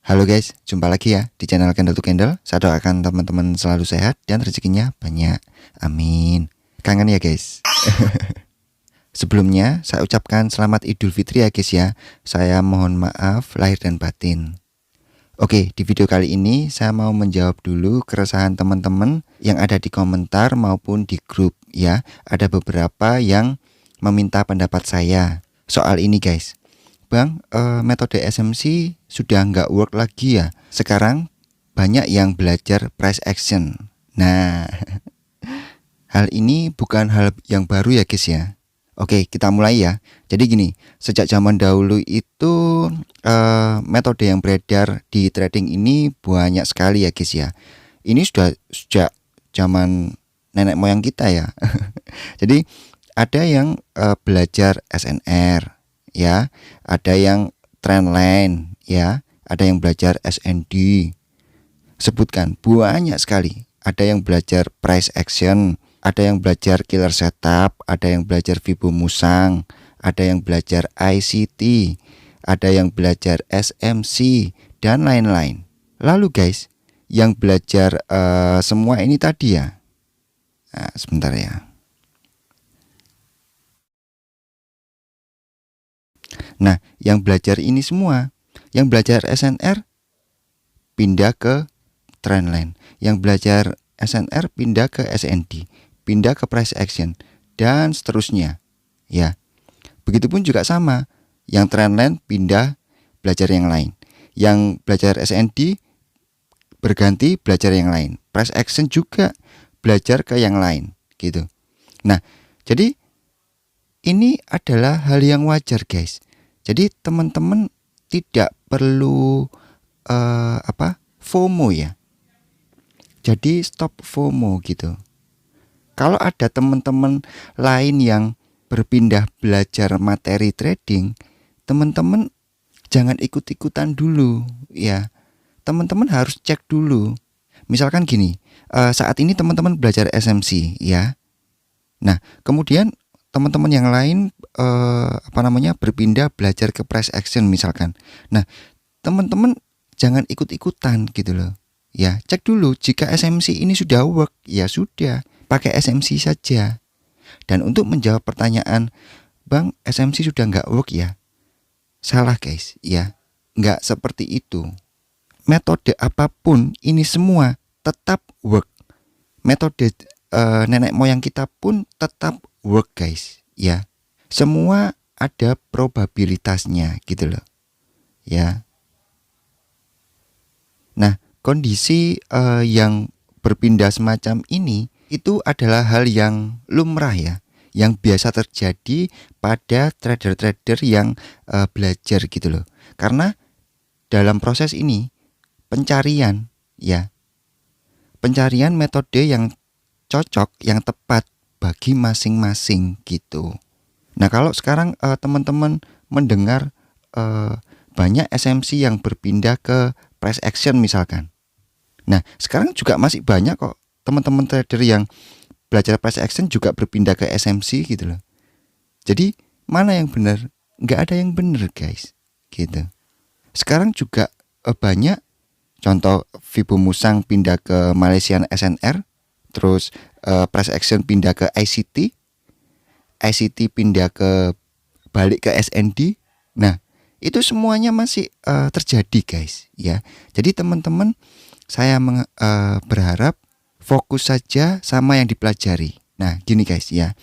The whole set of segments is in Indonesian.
Halo guys, jumpa lagi ya di channel Candle to Candle. Saya doakan teman-teman selalu sehat dan rezekinya banyak. Amin. Kangen ya guys. Sebelumnya saya ucapkan selamat Idul Fitri ya guys ya. Saya mohon maaf lahir dan batin. Oke, di video kali ini saya mau menjawab dulu keresahan teman-teman yang ada di komentar maupun di grup ya. Ada beberapa yang meminta pendapat saya soal ini guys. Bang, metode SMC sudah nggak work lagi ya. Sekarang banyak yang belajar price action. Nah, hal ini bukan hal yang baru ya guys ya. Oke, kita mulai ya. Jadi gini, sejak zaman dahulu itu metode yang beredar di trading ini banyak sekali ya guys ya. Ini sudah sejak zaman nenek moyang kita ya. Jadi ada yang belajar SNR ya, ada yang trendline ya, ada yang belajar SND. Sebutkan banyak sekali. Ada yang belajar price action, ada yang belajar killer setup, ada yang belajar Fibo Musang, ada yang belajar ICT, ada yang belajar SMC dan lain-lain. Lalu guys, yang belajar semua ini tadi ya. Nah, sebentar ya. Nah, yang belajar ini semua, yang belajar SNR pindah ke trendline, yang belajar SNR pindah ke SND, pindah ke price action dan seterusnya. Ya. Begitupun juga sama, yang trendline pindah belajar yang lain. Yang belajar SND berganti belajar yang lain. Price action juga belajar ke yang lain, gitu. Nah, jadi ini adalah hal yang wajar, guys. Jadi teman-teman tidak perlu FOMO ya. Jadi stop FOMO gitu. Kalau ada teman-teman lain yang berpindah belajar materi trading, teman-teman jangan ikut-ikutan dulu ya. Teman-teman harus cek dulu. Misalkan gini, saat ini teman-teman belajar SMC ya. Nah, kemudian teman-teman yang lain berpindah belajar ke price action misalkan. Nah, teman-teman jangan ikut-ikutan gitu loh. Ya, cek dulu jika SMC ini sudah work, ya sudah, pakai SMC saja. Dan untuk menjawab pertanyaan, Bang, SMC sudah nggak work ya? Salah guys, ya. Nggak seperti itu. Metode apapun ini semua tetap work. Metode nenek moyang kita pun tetap work guys, ya. Semua ada probabilitasnya gitu loh. Ya. Nah, kondisi yang berpindah semacam ini itu adalah hal yang lumrah ya, yang biasa terjadi pada trader-trader yang belajar gitu loh. Karena dalam proses ini pencarian ya, pencarian metode yang cocok, yang tepat bagi masing-masing gitu. Nah, kalau sekarang teman-teman mendengar banyak SMC yang berpindah ke price action misalkan. Nah, sekarang juga masih banyak kok teman-teman trader yang belajar price action juga berpindah ke SMC gitu loh. Jadi mana yang benar? Nggak ada yang benar guys, gitu. Sekarang juga banyak contoh Fibo Musang pindah ke Malaysian SNR, terus price action pindah ke ICT, ICT pindah ke balik ke SND. Nah, itu semuanya masih terjadi guys ya. Jadi teman-teman, saya berharap fokus saja sama yang dipelajari. Nah, gini guys ya,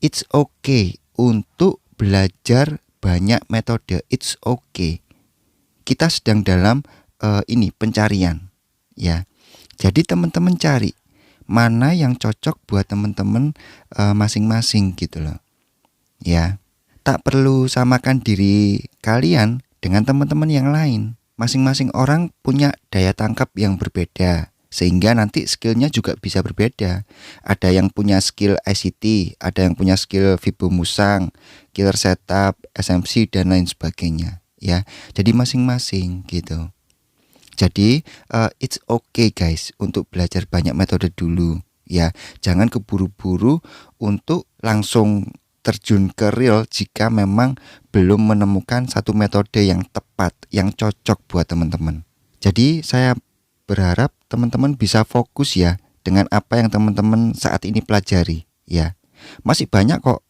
it's okay untuk belajar banyak metode, it's okay. Kita sedang dalam ini pencarian ya. Jadi teman-teman cari mana yang cocok buat teman-teman masing-masing gitu loh. Ya. Tak perlu samakan diri kalian dengan teman-teman yang lain. Masing-masing orang punya daya tangkap yang berbeda, sehingga nanti skillnya juga bisa berbeda. Ada yang punya skill ICT, ada yang punya skill Fibo Musang, killer setup, SMC dan lain sebagainya. Ya, jadi masing-masing gitu. Jadi it's okay guys untuk belajar banyak metode dulu. Ya, jangan keburu-buru untuk langsung terjun ke real jika memang belum menemukan satu metode yang tepat, yang cocok buat teman-teman. Jadi saya berharap teman-teman bisa fokus ya dengan apa yang teman-teman saat ini pelajari ya. Masih banyak kok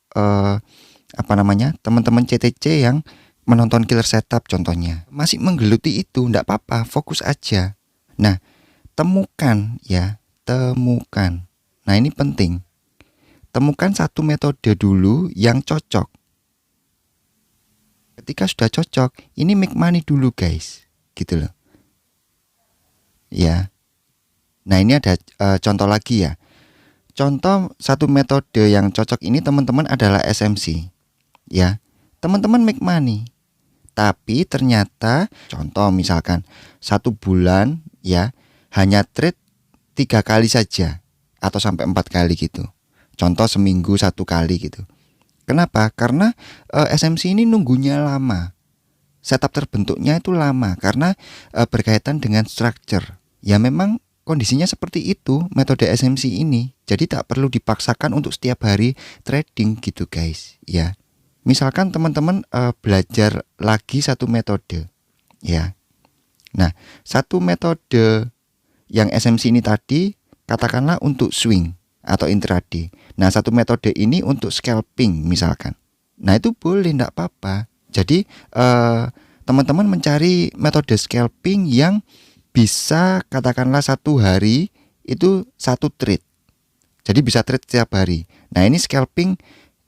teman-teman CTC yang menonton Killer Setup contohnya masih menggeluti itu, enggak apa-apa, fokus aja. Nah, temukan ya, temukan. Nah, ini penting. Temukan satu metode dulu yang cocok. Ketika sudah cocok, ini make money dulu guys, gitu loh. Ya. Nah, ini ada contoh lagi ya. Contoh satu metode yang cocok ini teman-teman adalah SMC. Ya. Teman-teman make money. Tapi ternyata contoh misalkan 1 bulan ya hanya trade 3 kali saja atau sampai 4 kali gitu. Contoh seminggu 1 kali gitu. Kenapa? Karena SMC ini nunggunya lama. Setup terbentuknya itu lama karena berkaitan dengan structure. Ya memang kondisinya seperti itu metode SMC ini. Jadi tak perlu dipaksakan untuk setiap hari trading gitu guys ya. Misalkan teman-teman belajar lagi satu metode ya. Nah, satu metode yang SMC ini tadi katakanlah untuk swing atau intraday. Nah, satu metode ini untuk scalping misalkan. Nah, itu boleh, enggak apa-apa. Jadi teman-teman mencari metode scalping yang bisa katakanlah 1 hari itu 1 trade. Jadi bisa trade setiap hari. Nah, ini scalping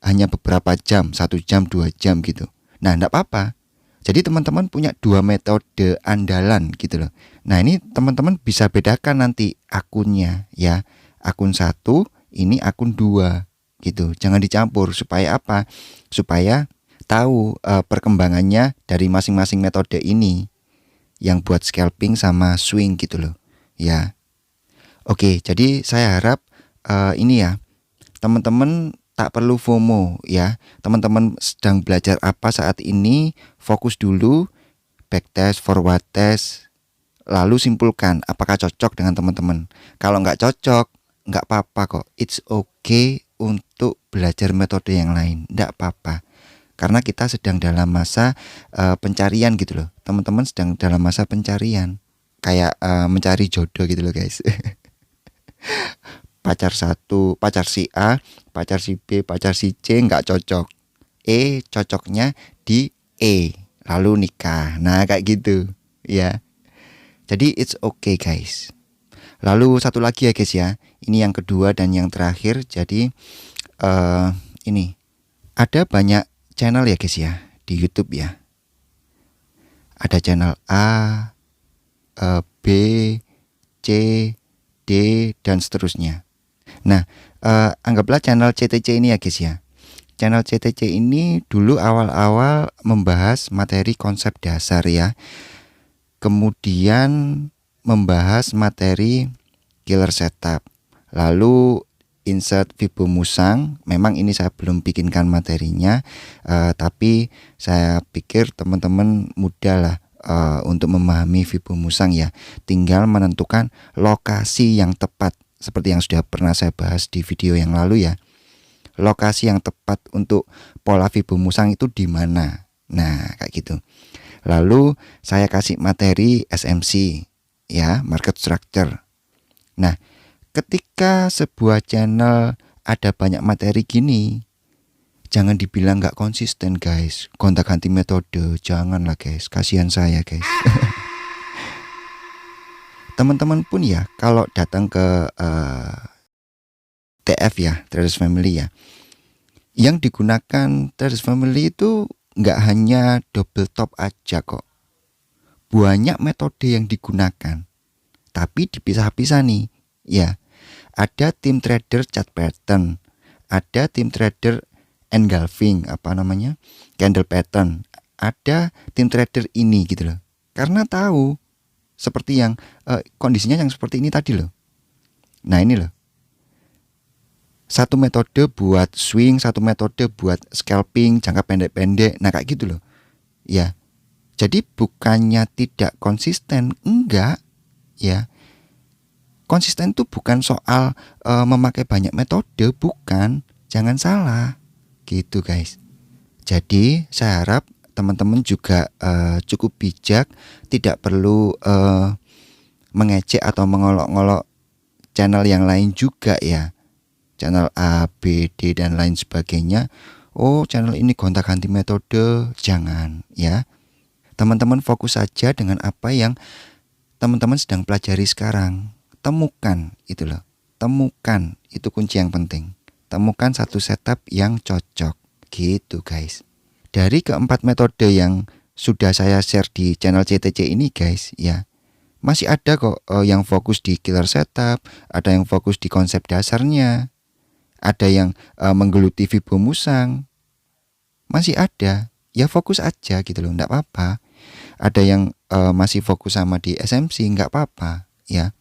hanya beberapa jam, 1 jam, 2 jam gitu. Nah, enggak apa-apa. Jadi teman-teman punya 2 metode andalan gitu loh. Nah, ini teman-teman bisa bedakan nanti akunnya ya. Akun 1, ini akun 2 gitu. Jangan dicampur supaya apa? Supaya tahu perkembangannya dari masing-masing metode ini. Yang buat scalping sama swing gitu loh. Ya. Oke, jadi saya harap ini ya. Teman-teman tak perlu FOMO ya. Teman-teman sedang belajar apa saat ini, fokus dulu, backtest, forward test, lalu simpulkan apakah cocok dengan teman-teman. Kalau nggak cocok, nggak apa-apa kok. It's okay untuk belajar metode yang lain, nggak apa-apa. Karena kita sedang dalam masa pencarian gitu loh. Teman-teman sedang dalam masa pencarian, kayak mencari jodoh gitu loh guys. Pacar satu, pacar si A, pacar si B, pacar si C nggak cocok. Cocoknya di E, lalu nikah. Nah, kayak gitu ya. Jadi it's okay guys. Lalu satu lagi ya guys ya. Ini yang kedua dan yang terakhir. Jadi ini ada banyak channel ya guys ya di YouTube ya. Ada channel A, B, C, D dan seterusnya. Nah, anggaplah channel CTC ini ya guys ya. Channel CTC ini dulu awal-awal membahas materi konsep dasar ya. Kemudian membahas materi killer setup. Lalu insert Fibo Musang. Memang ini saya belum bikinkan materinya, tapi saya pikir teman-teman mudah lah untuk memahami Fibo Musang ya. Tinggal menentukan lokasi yang tepat. Seperti yang sudah pernah saya bahas di video yang lalu ya. Lokasi yang tepat untuk pola Fibo Musang itu di mana. Nah, kayak gitu. Lalu saya kasih materi SMC ya, market structure. Nah, ketika sebuah channel ada banyak materi gini, jangan dibilang nggak konsisten guys. Gonta-ganti metode, janganlah guys. Kasihan saya guys. Teman-teman pun ya kalau datang ke TF ya, Traders Family ya, yang digunakan Traders Family itu nggak hanya double top aja kok. Banyak metode yang digunakan, tapi dipisah-pisah nih ya. Ada tim trader chart pattern, ada tim trader engulfing candle pattern, ada tim trader ini gitu loh. Karena tahu seperti yang kondisinya yang seperti ini tadi loh. Nah, ini loh. Satu metode buat swing, satu metode buat scalping jangka pendek-pendek. Nah, kayak gitu loh. Ya. Jadi bukannya tidak konsisten, enggak. Ya. Konsisten itu bukan soal memakai banyak metode, bukan. Jangan salah. Gitu, guys. Jadi, saya harap teman-teman juga cukup bijak, tidak perlu mengejek atau mengolok-ngolok channel yang lain juga ya. Channel A, B, D dan lain sebagainya. Oh, channel ini gonta-ganti metode, jangan ya. Teman-teman fokus saja dengan apa yang teman-teman sedang pelajari sekarang. Temukan itu loh. Temukan, itu kunci yang penting. Temukan satu setup yang cocok gitu guys. Dari keempat metode yang sudah saya share di channel CTC ini guys ya, masih ada kok yang fokus di killer setup, ada yang fokus di konsep dasarnya, ada yang menggeluti Vibo Musang, masih ada. Ya fokus aja gitu loh, enggak apa-apa. Ada yang masih fokus sama di SMC, enggak apa-apa ya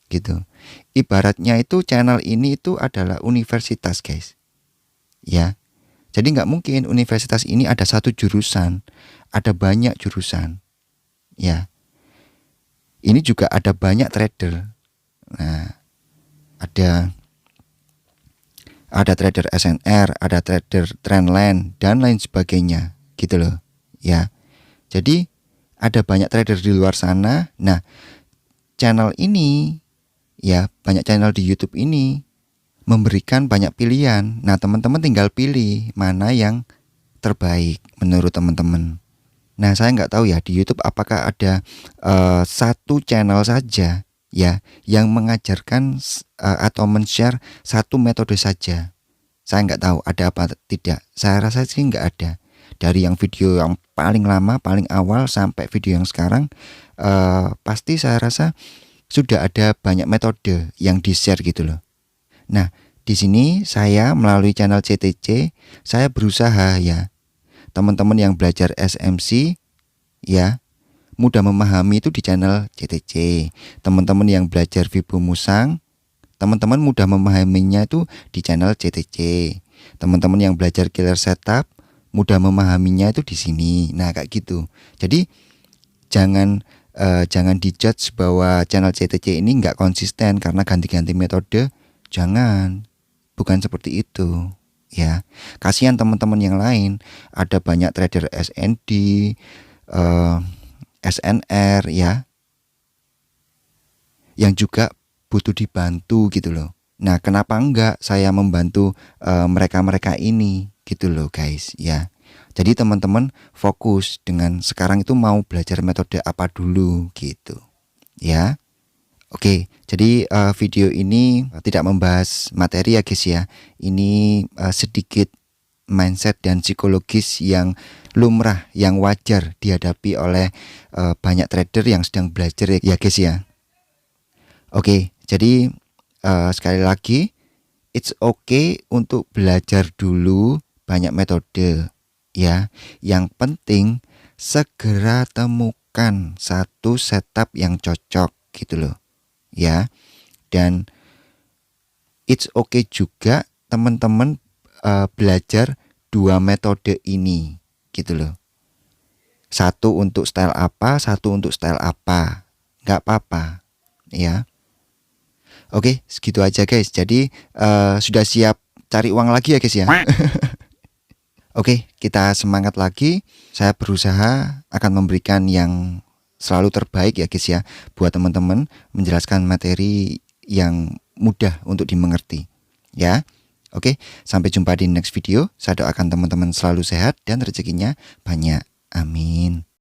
gitu. Ibaratnya itu channel ini itu adalah universitas guys ya. Jadi nggak mungkin universitas ini ada satu jurusan, ada banyak jurusan ya. Ini juga ada banyak trader. Nah, ada trader SNR, ada trader Trendline dan lain sebagainya gitu loh ya. Jadi ada banyak trader di luar sana. Nah, channel ini ya, banyak channel di YouTube ini memberikan banyak pilihan. Nah, teman-teman tinggal pilih mana yang terbaik menurut teman-teman. Nah, saya nggak tahu ya di YouTube apakah ada satu channel saja ya yang mengajarkan atau men-share satu metode saja. Saya nggak tahu ada apa tidak. Saya rasa sih nggak ada. Dari yang video yang paling lama, paling awal sampai video yang sekarang, pasti saya rasa sudah ada banyak metode yang di-share gitu loh. Nah, di sini saya melalui channel CTC, saya berusaha ya, teman-teman yang belajar SMC ya, mudah memahami itu di channel CTC. Teman-teman yang belajar Vibo Musang, teman-teman mudah memahaminya itu di channel CTC. Teman-teman yang belajar killer setup, mudah memahaminya itu di sini. Nah, kayak gitu. Jadi jangan dijudge bahwa channel CTC ini nggak konsisten karena ganti-ganti metode. Jangan, bukan seperti itu ya. Kasihan teman-teman yang lain, ada banyak trader SND, SNR ya, yang juga butuh dibantu gitu loh. Nah, kenapa enggak saya membantu mereka-mereka ini gitu loh guys ya. Jadi teman-teman fokus dengan sekarang itu mau belajar metode apa dulu gitu ya. Oke, jadi video ini tidak membahas materi ya guys ya. Ini sedikit mindset dan psikologis yang lumrah, yang wajar dihadapi oleh banyak trader yang sedang belajar ya guys ya. Oke, jadi sekali lagi, it's okay untuk belajar dulu banyak metode ya. Yang penting segera temukan satu setup yang cocok gitu loh ya. Dan it's okay juga teman-teman belajar dua metode ini gitu loh. Satu untuk style apa, satu untuk style apa, nggak apa-apa ya. Oke, segitu aja guys. Jadi sudah siap cari uang lagi ya guys ya. Oke, kita semangat lagi. Saya berusaha akan memberikan yang selalu terbaik ya guys ya, buat teman-teman, menjelaskan materi yang mudah untuk dimengerti ya. Oke, sampai jumpa di next video. Saya doakan teman-teman selalu sehat dan rezekinya banyak. Amin.